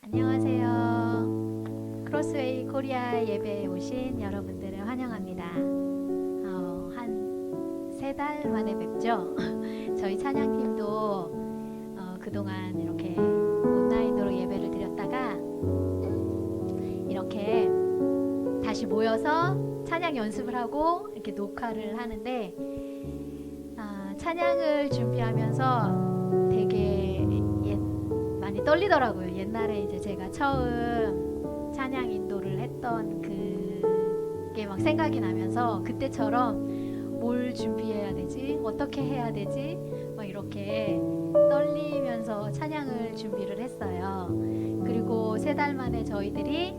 안녕하세요. 크로스웨이 코리아 예배에 오신 여러분들을 환영합니다. 한 3달 만에 뵙죠. 저희 찬양팀도 그동안 이렇게 온라인으로 예배를 드렸다가 이렇게 다시 모여서 찬양 연습을 하고 이렇게 녹화를 하는데 찬양을 준비하면서 되게 많이 떨리더라고요. 옛날에 이제 제가 처음 찬양 인도를 했던 그게 막 생각이 나면서 그때처럼 뭘 준비해야 되지? 어떻게 해야 되지? 막 이렇게 떨리면서 찬양을 준비를 했어요. 그리고 3달 만에 저희들이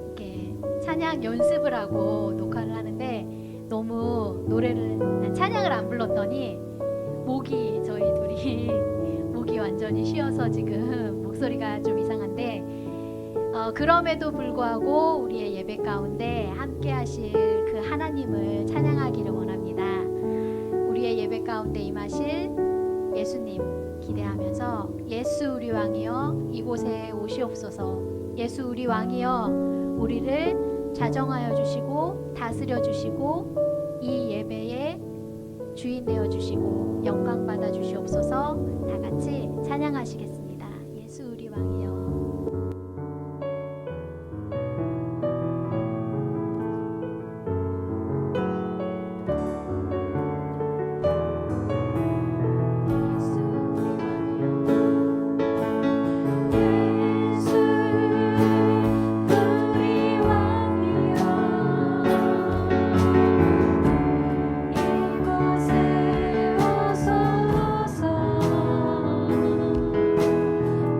이렇게 찬양 연습을 하고 녹화를 하는데 너무 찬양을 안 불렀더니 목이 저희 둘이 목이 완전히 쉬어서 지금 목소리가 좀 이상한데 그럼에도 불구하고 우리의 예배 가운데 함께 하실 그 하나님을 찬양하기를 원합니다. 우리의 예배 가운데 임하실 예수님 기대하면서 예수 우리 왕이여 이곳에 오시옵소서. 예수 우리 왕이여 우리를 자정하여 주시고 다스려 주시고 이 예배의 주인 되어 주시고 영광 받아 주시옵소서. 다 같이 찬양하시겠습니다. 예수 우리 왕이여.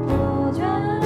보좌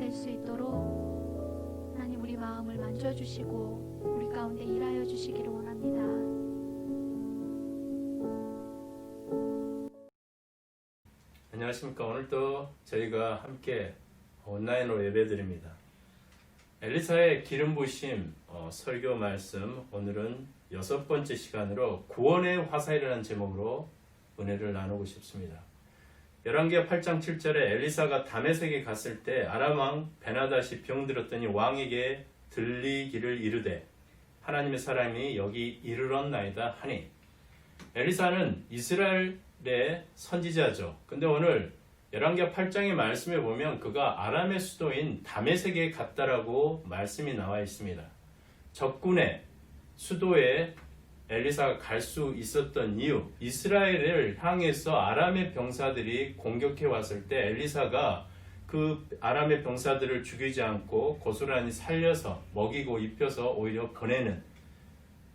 될 수 있도록 하나님 우리 마음을 만져주시고 우리 가운데 일하여 주시기를 원합니다. 안녕하십니까. 오늘도 저희가 함께 온라인으로 예배드립니다. 엘리사의 기름 부으심 설교 말씀, 오늘은 6번째 시간으로 구원의 화살이라는 제목으로 은혜를 나누고 싶습니다. 열왕기하 8장 7절에 엘리사가 다메섹에 갔을 때 아람 왕 베나닷이 병들었더니 왕에게 들리기를 이르되 하나님의 사람이 여기 이르렀나이다 하니, 엘리사는 이스라엘의 선지자죠. 근데 오늘 열왕기하 8장의 말씀에 보면 그가 아람의 수도인 다메섹에 갔다라고 말씀이 나와 있습니다. 적군의 수도에 엘리사가 갈 수 있었던 이유, 이스라엘을 향해서 아람의 병사들이 공격해 왔을 때 엘리사가 그 아람의 병사들을 죽이지 않고 고스란히 살려서 먹이고 입혀서 오히려 보내는,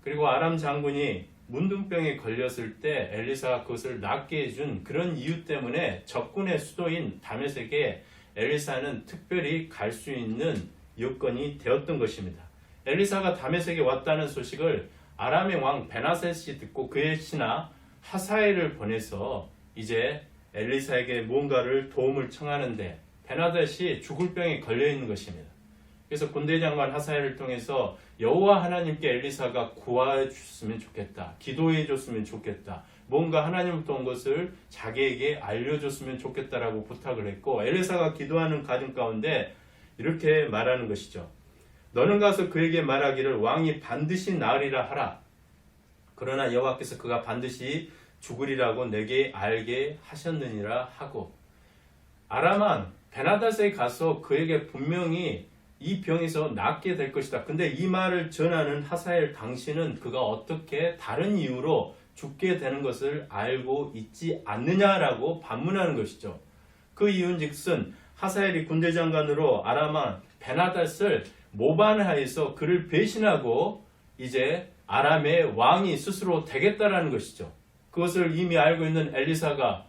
그리고 아람 장군이 문둥병에 걸렸을 때 엘리사가 그것을 낫게 해준 그런 이유 때문에 적군의 수도인 다메섹에 엘리사는 특별히 갈 수 있는 여건이 되었던 것입니다. 엘리사가 다메섹에 왔다는 소식을 아람의 왕 베나닷이 듣고 그의 신하 하사엘을 보내서 이제 엘리사에게 무언가를 도움을 청하는데, 베나닷이 죽을 병에 걸려 있는 것입니다. 그래서 군대 장관 하사엘을 통해서 여호와 하나님께 엘리사가 구하여 줬으면 좋겠다, 기도해 줬으면 좋겠다, 뭔가 하나님부터 온 것을 자기에게 알려줬으면 좋겠다라고 부탁을 했고, 엘리사가 기도하는 과정 가운데 이렇게 말하는 것이죠. 너는 가서 그에게 말하기를 왕이 반드시 나으리라 하라. 그러나 여호와께서 그가 반드시 죽으리라고 내게 알게 하셨느니라 하고, 아람 왕 베나닷에 가서 그에게 분명히 이 병에서 낫게 될 것이다. 근데 이 말을 전하는 하사엘 당신은 그가 어떻게 다른 이유로 죽게 되는 것을 알고 있지 않느냐라고 반문하는 것이죠. 그 이유는 즉슨 하사엘이 군대 장관으로 아람 왕 베나닷을 모반하여서 그를 배신하고 이제 아람의 왕이 스스로 되겠다라는 것이죠. 그것을 이미 알고 있는 엘리사가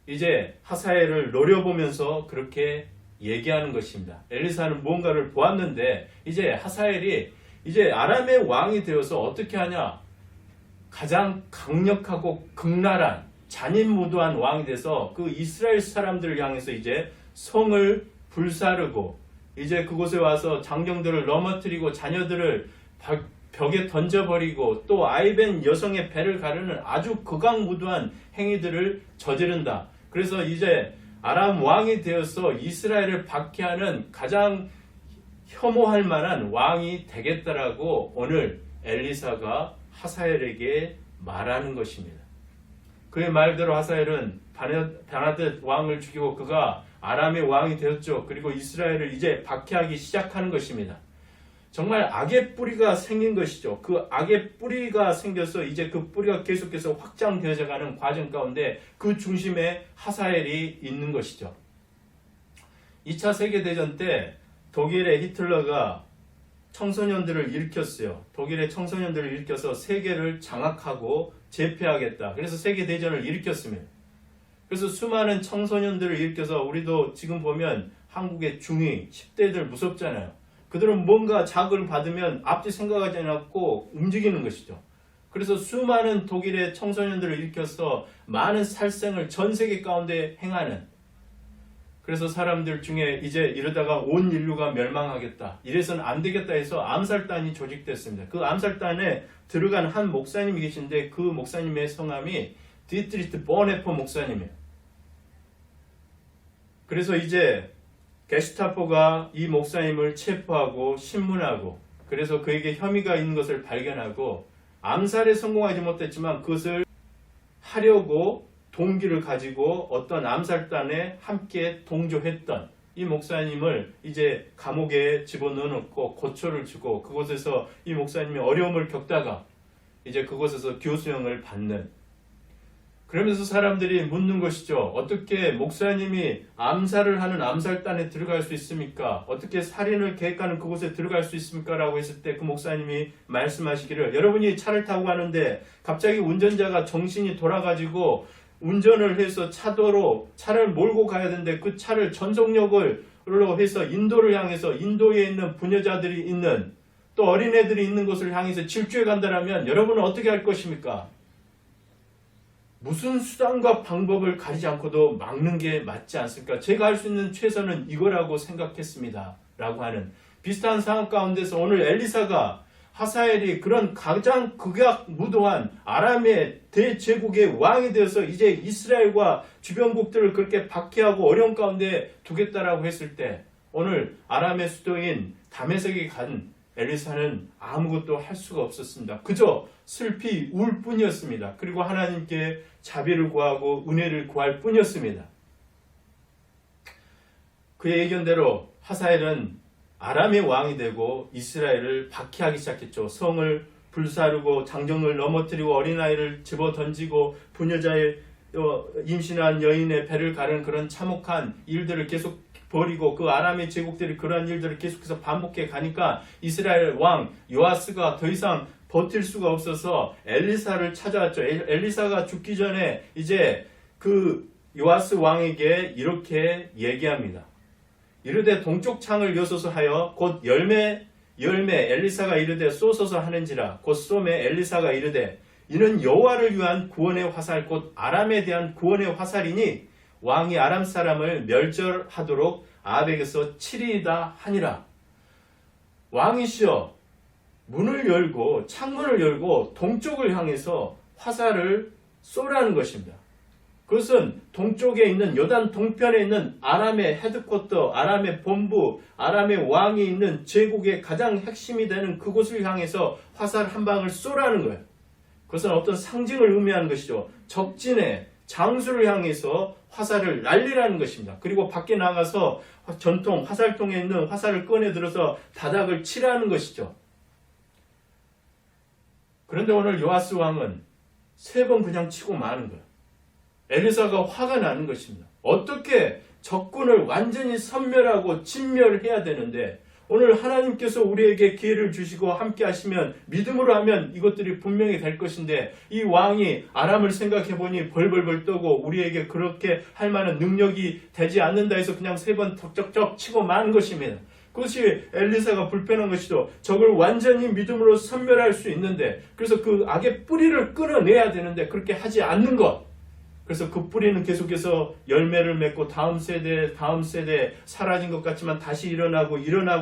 이제 하사엘을 노려보면서 그렇게 얘기하는 것입니다. 엘리사는 무언가를 보았는데 이제 하사엘이 이제 아람의 왕이 되어서 어떻게 하냐, 가장 강력하고 극랄한 잔인무도한 왕이 돼서 그 이스라엘 사람들을 향해서 이제 성을 불사르고 이제 그곳에 와서 장정들을 넘어뜨리고 자녀들을 벽에 던져버리고 또 아이벤 여성의 배를 가르는 아주 극악무도한 행위들을 저지른다. 그래서 이제 아람 왕이 되어서 이스라엘을 박해하는 가장 혐오할 만한 왕이 되겠다라고 오늘 엘리사가 하사엘에게 말하는 것입니다. 그의 말대로 하사엘은 베나닷 왕을 죽이고 그가 아람의 왕이 되었죠. 그리고 이스라엘을 이제 박해하기 시작하는 것입니다. 정말 악의 뿌리가 생긴 것이죠. 그 악의 뿌리가 생겨서 이제 그 뿌리가 계속해서 확장되어져 가는 과정 가운데 그 중심에 하사엘이 있는 것이죠. 2차 세계대전 때 독일의 히틀러가 청소년들을 일으켰어요. 독일의 청소년들을 일으켜서 세계를 장악하고 제패하겠다. 그래서 세계대전을 일으켰습니다. 그래서 수많은 청소년들을 일으켜서, 우리도 지금 보면 한국의 중위 10대들 무섭잖아요. 그들은 뭔가 자극을 받으면 앞뒤 생각하지 않고 움직이는 것이죠. 그래서 수많은 독일의 청소년들을 일으켜서 많은 살생을 전 세계 가운데 행하는, 그래서 사람들 중에 이제 이러다가 온 인류가 멸망하겠다, 이래서는 안 되겠다 해서 암살단이 조직됐습니다. 그 암살단에 들어간 한 목사님이 계신데 그 목사님의 성함이 디트리트 보네퍼 목사님이에요. 그래서 이제 게슈타포가 이 목사님을 체포하고 신문하고, 그래서 그에게 혐의가 있는 것을 발견하고 암살에 성공하지 못했지만 그것을 하려고 동기를 가지고 어떤 암살단에 함께 동조했던 이 목사님을 이제 감옥에 집어넣어놓고 고초를 주고, 그곳에서 이 목사님이 어려움을 겪다가 이제 그곳에서 교수형을 받는, 그러면서 사람들이 묻는 것이죠. 어떻게 목사님이 암살을 하는 암살단에 들어갈 수 있습니까? 어떻게 살인을 계획하는 그곳에 들어갈 수 있습니까? 라고 했을 때 그 목사님이 말씀하시기를, 여러분이 차를 타고 가는데 갑자기 운전자가 정신이 돌아가지고 운전을 해서 차도로 차를 몰고 가야 되는데 그 차를 전속력을 그걸로 해서 인도를 향해서 인도에 있는 부녀자들이 있는 또 어린애들이 있는 곳을 향해서 질주해 간다면 여러분은 어떻게 할 것입니까? 무슨 수단과 방법을 가리지 않고도 막는 게 맞지 않습니까? 제가 할 수 있는 최선은 이거라고 생각했습니다. 라고 하는 비슷한 상황 가운데서 오늘 엘리사가 하사엘이 그런 가장 극악무도한 아람의 대제국의 왕이 되어서 이제 이스라엘과 주변국들을 그렇게 박해하고 어려운 가운데 두겠다라고 했을 때 오늘 아람의 수도인 다메섹에 간 엘리사는 아무것도 할 수가 없었습니다. 그저 슬피 울 뿐이었습니다. 그리고 하나님께 자비를 구하고 은혜를 구할 뿐이었습니다. 그의 의견대로 하사엘은 아람의 왕이 되고 이스라엘을 박해하기 시작했죠. 성을 불사르고 장정을 넘어뜨리고 어린아이를 집어던지고 부녀자의 임신한 여인의 배를 가르는 그런 참혹한 일들을 계속 벌이고 그 아람의 제국들이 그러한 일들을 계속해서 반복해 가니까 이스라엘 왕 요아스가 더 이상 버틸 수가 없어서 엘리사를 찾아왔죠. 엘리사가 죽기 전에 이제 그 요아스 왕에게 이렇게 얘기합니다. 이르되 동쪽 창을 여소서 하여 곧 열매 엘리사가 이르되 쏘소서 하는지라 곧 쏘매 엘리사가 이르되 이는 여호와를 위한 구원의 화살 곧 아람에 대한 구원의 화살이니 왕이 아람 사람을 멸절하도록 아합에게서 치리이다 하니라. 왕이시여 문을 열고 창문을 열고 동쪽을 향해서 화살을 쏘라는 것입니다. 그것은 동쪽에 있는 요단 동편에 있는 아람의 헤드쿼터, 아람의 본부, 아람의 왕이 있는 제국의 가장 핵심이 되는 그곳을 향해서 화살 한 방을 쏘라는 거예요. 그것은 어떤 상징을 의미하는 것이죠. 적진의 장수를 향해서 화살을 날리라는 것입니다. 그리고 밖에 나가서 전통 화살통에 있는 화살을 꺼내 들어서 다닥을 치라는 것이죠. 그런데 오늘 요아스 왕은 3번 그냥 치고 마는 거예요. 엘리사가 화가 나는 것입니다. 어떻게 적군을 완전히 섬멸하고 진멸해야 되는데 오늘 하나님께서 우리에게 기회를 주시고 함께 하시면 믿음으로 하면 이것들이 분명히 될 것인데 이 왕이 아람을 생각해 보니 벌벌벌 떠고 우리에게 그렇게 할 만한 능력이 되지 않는다 해서 그냥 3번 덕적적 치고 마는 것입니다. 그것이 엘리사가 불편한 것이죠. 적을 완전히 믿음으로 섬멸할 수 있는데 그래서 그 악의 뿌리를 끊어내야 되는데 그렇게 하지 않는 것. 그래서 그 뿌리는 계속해서 열매를 맺고 다음 세대 사라진 것 같지만 다시 일어나고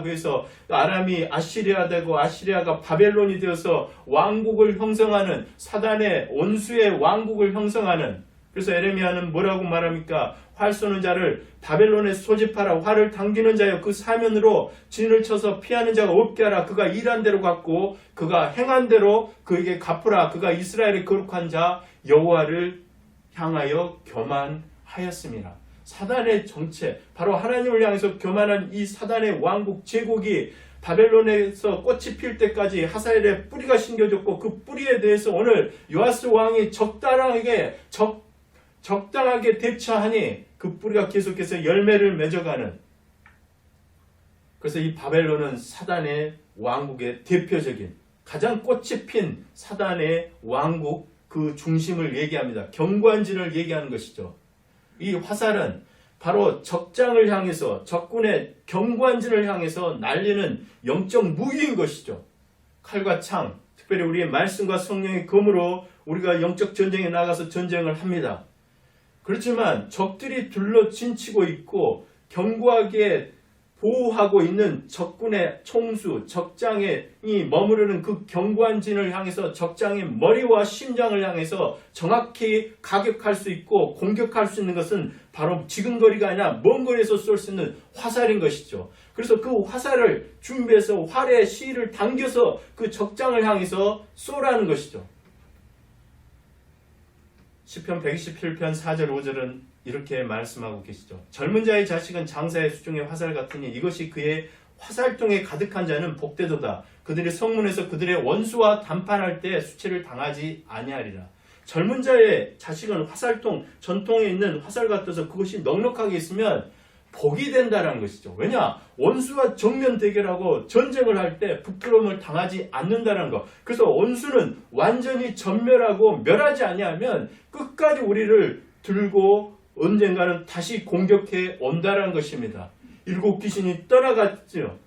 해서 아람이 아시리아 되고 아시리아가 바벨론이 되어서 왕국을 형성하는 사단의 원수의 왕국을 형성하는 그래서 에레미야는 뭐라고 말합니까? 활 쏘는 자를 바벨론에 소집하라. 활을 당기는 자여 그 사면으로 진을 쳐서 피하는 자가 없게 하라. 그가 일한 대로 갚고 그가 행한 대로 그에게 갚으라. 그가 이스라엘의 거룩한 자 여호와를 향하여 교만하였습니다. 사단의 정체, 바로 하나님을 향해서 교만한 이 사단의 왕국 제국이 바벨론에서 꽃이 필 때까지 하사엘의 뿌리가 심겨졌고 그 뿌리에 대해서 오늘 요아스 왕이 적당하게 대처하니 그 뿌리가 계속해서 열매를 맺어가는 그래서 이 바벨론은 사단의 왕국의 대표적인 가장 꽃이 핀 사단의 왕국 그 중심을 얘기합니다. 경관진을 얘기하는 것이죠. 이 화살은 바로 적장을 향해서 적군의 경관진을 향해서 날리는 영적 무기인 것이죠. 칼과 창, 특별히 우리의 말씀과 성령의 검으로 우리가 영적 전쟁에 나가서 전쟁을 합니다. 그렇지만 적들이 둘러진치고 있고 견고하게 보호하고 있는 적군의 총수, 적장이 머무르는 그 견고한 진을 향해서 적장의 머리와 심장을 향해서 정확히 가격할 수 있고 공격할 수 있는 것은 바로 지금 거리가 아니라 먼 거리에서 쏠 수 있는 화살인 것이죠. 그래서 그 화살을 준비해서 활의 실을 당겨서 그 적장을 향해서 쏘라는 것이죠. 시편 127편 4절 5절은 이렇게 말씀하고 계시죠. 젊은 자의 자식은 장사의 수중의 화살 같으니 이것이 그의 화살통에 가득한 자는 복되도다. 그들이 성문에서 그들의 원수와 담판할 때 수치를 당하지 아니하리라. 젊은 자의 자식은 화살통, 전통에 있는 화살 같아서 그것이 넉넉하게 있으면 복이 된다는 것이죠. 왜냐? 원수와 정면 대결하고 전쟁을 할 때 부끄러움을 당하지 않는다는 것. 그래서 원수는 완전히 전멸하고 멸하지 아니하면 끝까지 우리를 들고 언젠가는 다시 공격해 온다는 것입니다. 일곱 귀신이 떠나갔죠.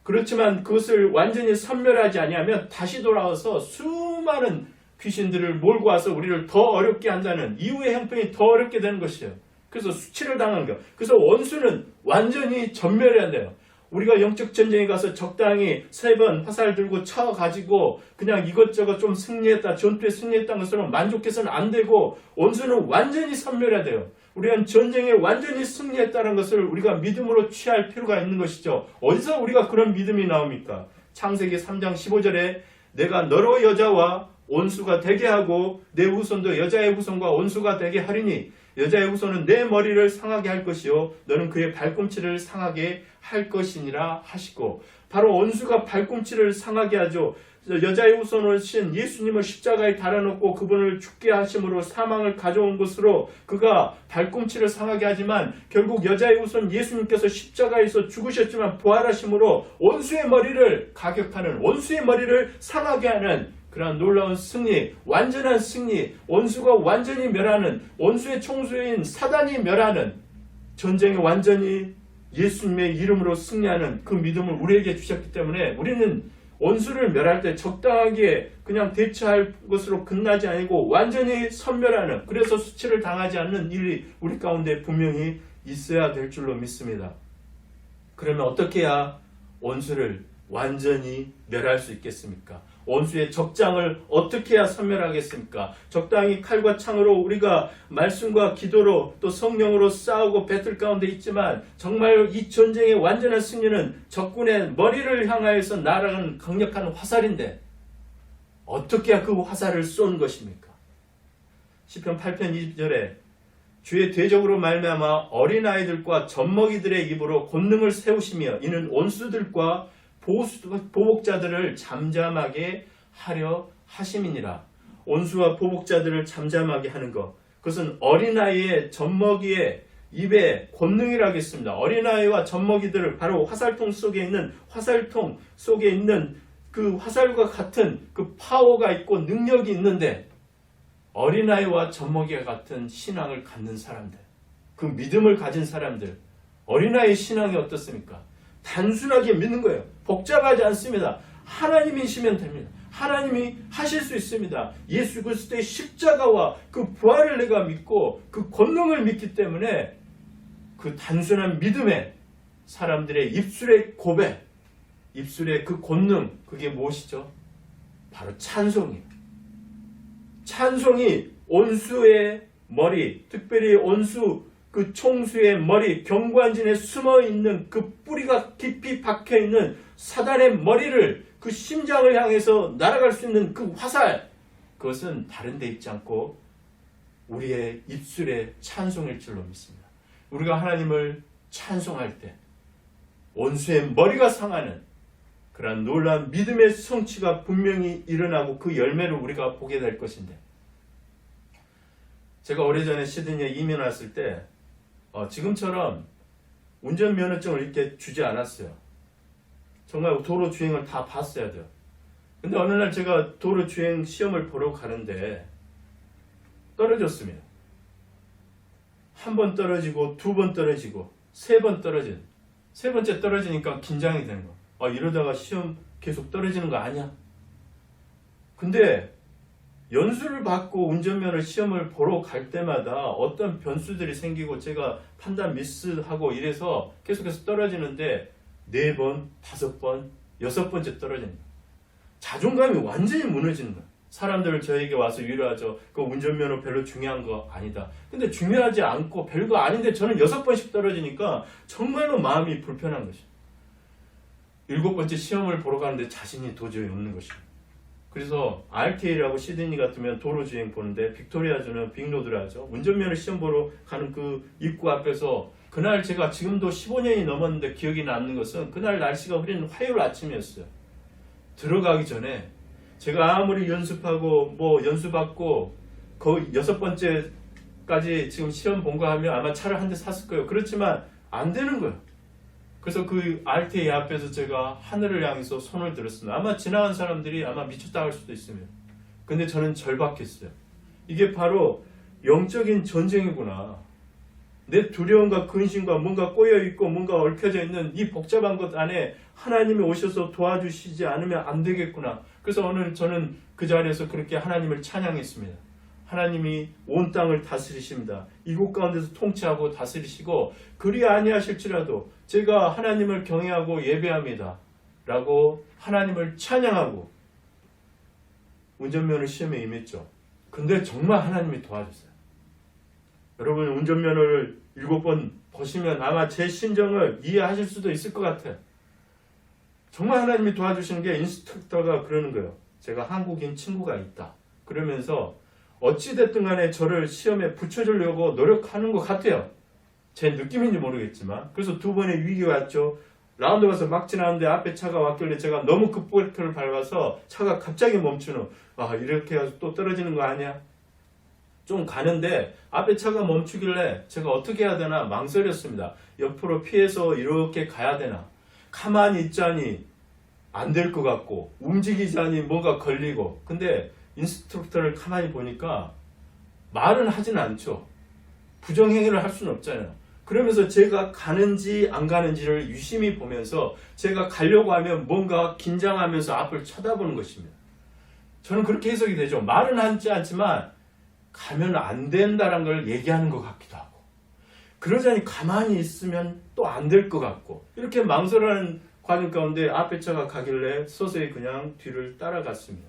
그렇지만 그것을 완전히 섬멸하지 아니하면 다시 돌아와서 수많은 귀신들을 몰고 와서 우리를 더 어렵게 한다는 이후의 형편이 더 어렵게 되는 것이에요. 그래서 수치를 당하는 거예요. 그래서 원수는 완전히 전멸해야 돼요. 우리가 영적 전쟁에 가서 적당히 3번 화살 들고 쳐가지고 그냥 이것저것 좀 승리했다, 전투에 승리했다는 것으로 만족해서는 안 되고 원수는 완전히 섬멸해야 돼요. 우리는 전쟁에 완전히 승리했다는 것을 우리가 믿음으로 취할 필요가 있는 것이죠. 어디서 우리가 그런 믿음이 나옵니까? 창세기 3장 15절에 내가 너로 여자와 온수가 되게 하고 내 후손도 여자의 후손과 온수가 되게 하리니 여자의 후손은 내 머리를 상하게 할 것이요 너는 그의 발꿈치를 상하게 할 것이니라 하시고, 바로 온수가 발꿈치를 상하게 하죠. 여자의 후손이신 예수님을 십자가에 달아놓고 그분을 죽게 하심으로 사망을 가져온 것으로 그가 발꿈치를 상하게 하지만 결국 여자의 후손 예수님께서 십자가에서 죽으셨지만 부활하심으로 원수의 머리를 가격하는, 원수의 머리를 상하게 하는 그러한 놀라운 승리, 완전한 승리, 원수가 완전히 멸하는, 원수의 총수인 사단이 멸하는 전쟁에 완전히 예수님의 이름으로 승리하는 그 믿음을 우리에게 주셨기 때문에 우리는 원수를 멸할 때 적당하게 그냥 대처할 것으로 끝나지 아니고 완전히 섬멸하는, 그래서 수치를 당하지 않는 일이 우리 가운데 분명히 있어야 될 줄로 믿습니다. 그러면 어떻게 해야 원수를 완전히 멸할 수 있겠습니까? 원수의 적장을 어떻게 해야 섬멸하겠습니까? 적당히 칼과 창으로 우리가 말씀과 기도로 또 성령으로 싸우고 배틀 가운데 있지만 정말 이 전쟁의 완전한 승리는 적군의 머리를 향하여서 날아가는 강력한 화살인데 어떻게 해야 그 화살을 쏜 것입니까? 시편 8편 2절에 주의 대적으로 말미암아 어린아이들과 젖먹이들의 입으로 권능을 세우시며 이는 원수들과 보복자들을 잠잠하게 하려 하심이니라. 원수와 보복자들을 잠잠하게 하는 것, 그것은 어린아이의 젖먹이의 입에 권능이라 하겠습니다. 어린아이와 젖먹이들을 바로 화살통 속에 있는 그 화살과 같은 그 파워가 있고 능력이 있는데, 어린아이와 젖먹이와 같은 신앙을 갖는 사람들, 그 믿음을 가진 사람들, 어린아이의 신앙이 어떻습니까? 단순하게 믿는 거예요. 복잡하지 않습니다. 하나님이시면 됩니다. 하나님이 하실 수 있습니다. 예수 그리스도의 십자가와 그 부활을 내가 믿고 그 권능을 믿기 때문에 그 단순한 믿음에 사람들의 입술의 고백, 입술의 그 권능, 그게 무엇이죠? 바로 찬송이에요. 찬송이 온수의 머리, 특별히 온수 그 총수의 머리, 경관진에 숨어있는 그 뿌리가 깊이 박혀있는 사단의 머리를, 그 심장을 향해서 날아갈 수 있는 그 화살, 그것은 다른 데 있지 않고 우리의 입술의 찬송일 줄로 믿습니다. 우리가 하나님을 찬송할 때 원수의 머리가 상하는 그러한 놀라운 믿음의 성취가 분명히 일어나고 그 열매를 우리가 보게 될 것인데, 제가 오래전에 시드니에 이민 왔을 때 지금처럼 운전면허증을 이렇게 주지 않았어요. 정말 도로 주행을 다 봤어야 돼요. 근데 어느 날 제가 도로 주행 시험을 보러 가는데 떨어졌습니다. 1번 떨어지고 2번 떨어지고 3번 떨어진, 3번째 떨어지니까 긴장이 되는 거. 이러다가 시험 계속 떨어지는 거 아니야? 근데 연수를 받고 운전면허 시험을 보러 갈 때마다 어떤 변수들이 생기고 제가 판단 미스하고 이래서 계속해서 떨어지는데 4번, 5번, 6번째 떨어지는 거예요. 자존감이 완전히 무너지는 거예요. 사람들 저에게 와서 위로하죠. 그 운전면허 별로 중요한 거 아니다. 근데 중요하지 않고 별거 아닌데 저는 6번씩 떨어지니까 정말로 마음이 불편한 것이에요. 7번째 시험을 보러 가는데 자신이 도저히 없는 것이에요. 그래서 RTA라고 시드니 같으면 도로주행 보는데 빅토리아주는 빅로드라 하죠. 운전면허 시험 보러 가는 그 입구 앞에서 그날 제가 지금도 15년이 넘었는데 기억이 남는 것은 그날 날씨가 흐린 화요일 아침이었어요. 들어가기 전에 제가 아무리 연습하고 연수받고 거의 6번째까지 지금 시험 본거하면 아마 차를 한 대 샀을 거예요. 그렇지만 안 되는 거예요. 그래서 그 RTA 앞에서 제가 하늘을 향해서 손을 들었습니다. 아마 지나간 사람들이 아마 미쳤다 할 수도 있습니다. 근데 저는 절박했어요. 이게 바로 영적인 전쟁이구나. 내 두려움과 근심과 뭔가 꼬여있고 뭔가 얽혀져 있는 이 복잡한 것 안에 하나님이 오셔서 도와주시지 않으면 안 되겠구나. 그래서 오늘 저는 그 자리에서 그렇게 하나님을 찬양했습니다. 하나님이 온 땅을 다스리십니다. 이곳 가운데서 통치하고 다스리시고 그리 아니하실지라도 제가 하나님을 경외하고 예배합니다. 라고 하나님을 찬양하고 운전면허 시험에 임했죠. 근데 정말 하나님이 도와줬어요. 여러분 운전면허를 7번 보시면 아마 제 심정을 이해하실 수도 있을 것 같아요. 정말 하나님이 도와주시는 게 인스트럭터가 그러는 거예요. 제가 한국인 친구가 있다. 그러면서 어찌됐든 간에 저를 시험에 붙여주려고 노력하는 것 같아요. 제 느낌인지 모르겠지만. 그래서 2번의 위기가 왔죠. 라운드 가서 막 지나는데 앞에 차가 왔길래 제가 너무 급브레이크를 밟아서 차가 갑자기 멈추는, 이렇게 해서 또 떨어지는 거 아니야? 좀 가는데 앞에 차가 멈추길래 제가 어떻게 해야 되나 망설였습니다. 옆으로 피해서 이렇게 가야 되나? 가만히 있자니 안 될 것 같고 움직이자니 뭔가 걸리고. 근데 인스트럭터를 가만히 보니까 말은 하진 않죠. 부정행위를 할 수는 없잖아요. 그러면서 제가 가는지 안 가는지를 유심히 보면서 제가 가려고 하면 뭔가 긴장하면서 앞을 쳐다보는 것입니다. 저는 그렇게 해석이 되죠. 말은 하지 않지만 가면 안 된다는 걸 얘기하는 것 같기도 하고, 그러자니 가만히 있으면 또 안 될 것 같고, 이렇게 망설여하는 과정 가운데 앞에 차가 가길래 서서히 그냥 뒤를 따라갔습니다.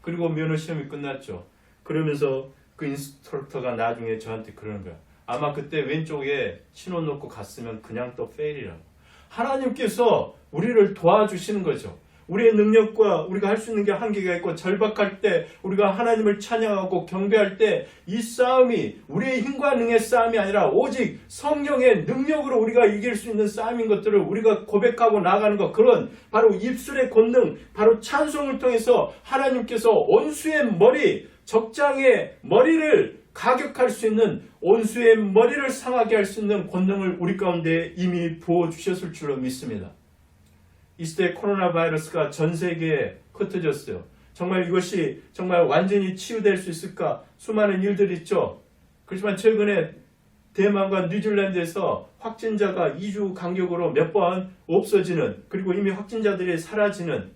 그리고 면허 시험이 끝났죠. 그러면서 그 인스트럭터가 나중에 저한테 그러는 거야. 아마 그때 왼쪽에 신호 놓고 갔으면 그냥 또 페일이라고. 하나님께서 우리를 도와주시는 거죠. 우리의 능력과 우리가 할 수 있는 게 한계가 있고, 절박할 때 우리가 하나님을 찬양하고 경배할 때 이 싸움이 우리의 힘과 능의 싸움이 아니라 오직 성령의 능력으로 우리가 이길 수 있는 싸움인 것들을 우리가 고백하고 나가는 것, 그런 바로 입술의 권능, 바로 찬송을 통해서 하나님께서 온수의 머리, 적장의 머리를 가격할 수 있는, 온수의 머리를 상하게 할 수 있는 권능을 우리 가운데 이미 부어주셨을 줄로 믿습니다. 이 시대에 코로나 바이러스가 전 세계에 흩어졌어요. 정말 이것이 정말 완전히 치유될 수 있을까? 수많은 일들이 있죠. 그렇지만 최근에 대만과 뉴질랜드에서 확진자가 2주 간격으로 몇 번 없어지는, 그리고 이미 확진자들이 사라지는,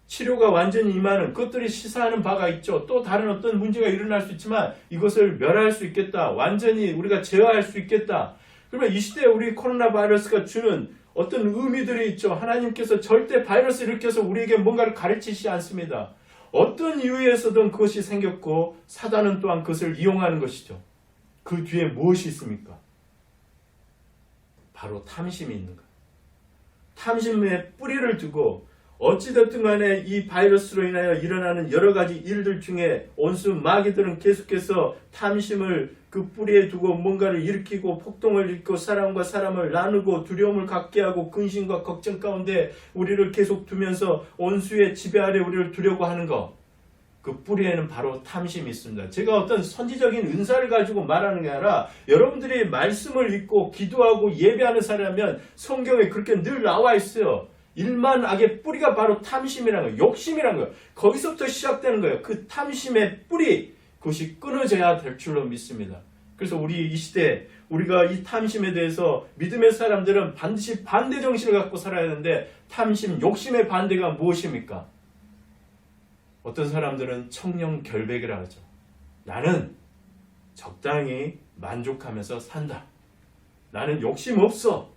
치료가 완전히 임하는 것들이 시사하는 바가 있죠. 또 다른 어떤 문제가 일어날 수 있지만 이것을 멸할 수 있겠다. 완전히 우리가 제어할 수 있겠다. 그러면 이 시대에 우리 코로나 바이러스가 주는 어떤 의미들이 있죠. 하나님께서 절대 바이러스 일으켜서 우리에게 뭔가를 가르치시지 않습니다. 어떤 이유에서든 그것이 생겼고 사단은 또한 그것을 이용하는 것이죠. 그 뒤에 무엇이 있습니까? 바로 탐심이 있는 거예요. 탐심에 뿌리를 두고 어찌됐든 간에 이 바이러스로 인하여 일어나는 여러 가지 일들 중에 온수 마귀들은 계속해서 탐심을 그 뿌리에 두고 뭔가를 일으키고 폭동을 일으키고 사람과 사람을 나누고 두려움을 갖게 하고 근심과 걱정 가운데 우리를 계속 두면서 온수의 지배 아래 우리를 두려고 하는 것, 그 뿌리에는 바로 탐심이 있습니다. 제가 어떤 선지적인 은사를 가지고 말하는 게 아니라 여러분들이 말씀을 읽고 기도하고 예배하는 사람이라면 성경에 그렇게 늘 나와 있어요. 일만 악의 뿌리가 바로 탐심이라는 거예요. 욕심이라는 거예요. 거기서부터 시작되는 거예요. 그 탐심의 뿌리, 그것이 끊어져야 될 줄로 믿습니다. 그래서 우리 이 시대에 우리가 이 탐심에 대해서 믿음의 사람들은 반드시 반대 정신을 갖고 살아야 하는데, 탐심, 욕심의 반대가 무엇입니까? 어떤 사람들은 청렴 결백이라고 하죠. 나는 적당히 만족하면서 산다. 나는 욕심 없어.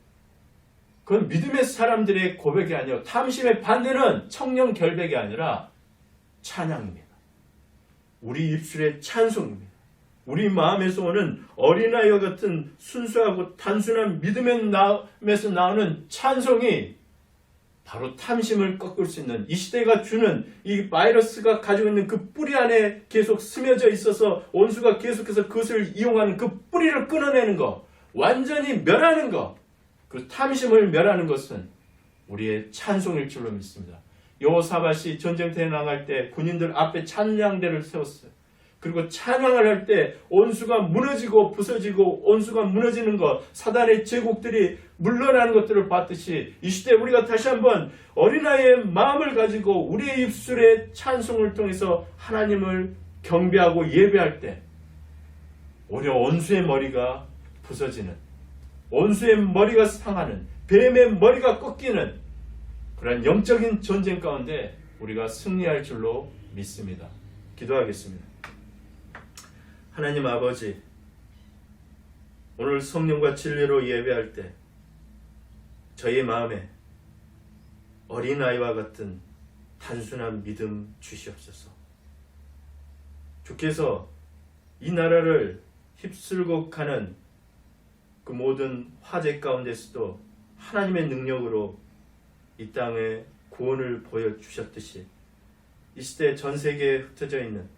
그건 믿음의 사람들의 고백이 아니요, 탐심의 반대는 청렴 결백이 아니라 찬양입니다. 우리 입술의 찬송입니다. 우리 마음에서 오는 어린아이와 같은 순수하고 단순한 믿음의 마음에서 나오는 찬송이 바로 탐심을 꺾을 수 있는, 이 시대가 주는 이 바이러스가 가지고 있는 그 뿌리 안에 계속 스며져 있어서 온수가 계속해서 그것을 이용하는 그 뿌리를 끊어내는 것, 완전히 멸하는 것, 그 탐심을 멸하는 것은 우리의 찬송일 줄로 믿습니다. 여호사밧이 전쟁터에 나갈 때 군인들 앞에 찬양대를 세웠어요. 그리고 찬양을 할 때 온수가 무너지고 부서지고 온수가 무너지는 것, 사단의 제국들이 물러나는 것들을 봤듯이 이 시대에 우리가 다시 한번 어린아이의 마음을 가지고 우리의 입술의 찬송을 통해서 하나님을 경배하고 예배할 때 오히려 온수의 머리가 부서지는, 원수의 머리가 상하는, 뱀의 머리가 꺾이는 그런 영적인 전쟁 가운데 우리가 승리할 줄로 믿습니다. 기도하겠습니다. 하나님 아버지, 오늘 성령과 진리로 예배할 때 저희 마음에 어린아이와 같은 단순한 믿음 주시옵소서. 주께서 이 나라를 휩쓸고 가는 그 모든 화재 가운데서도 하나님의 능력으로 이 땅에 구원을 보여주셨듯이 이 시대 전 세계에 흩어져 있는,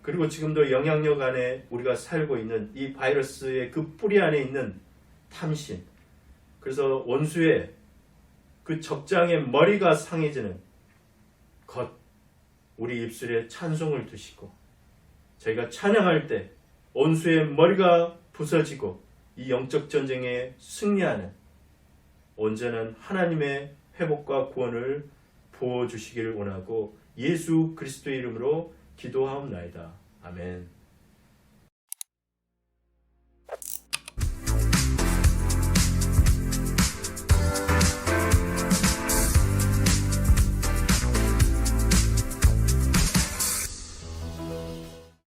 그리고 지금도 영향력 안에 우리가 살고 있는 이 바이러스의 그 뿌리 안에 있는 탐심, 그래서 원수의 그 적장의 머리가 상해지는 것, 우리 입술에 찬송을 두시고 저희가 찬양할 때 원수의 머리가 부서지고 이 영적 전쟁에 승리하는 온전한 하나님의 회복과 구원을 부어주시기를 원하고 예수 그리스도의 이름으로 기도하옵나이다. 아멘.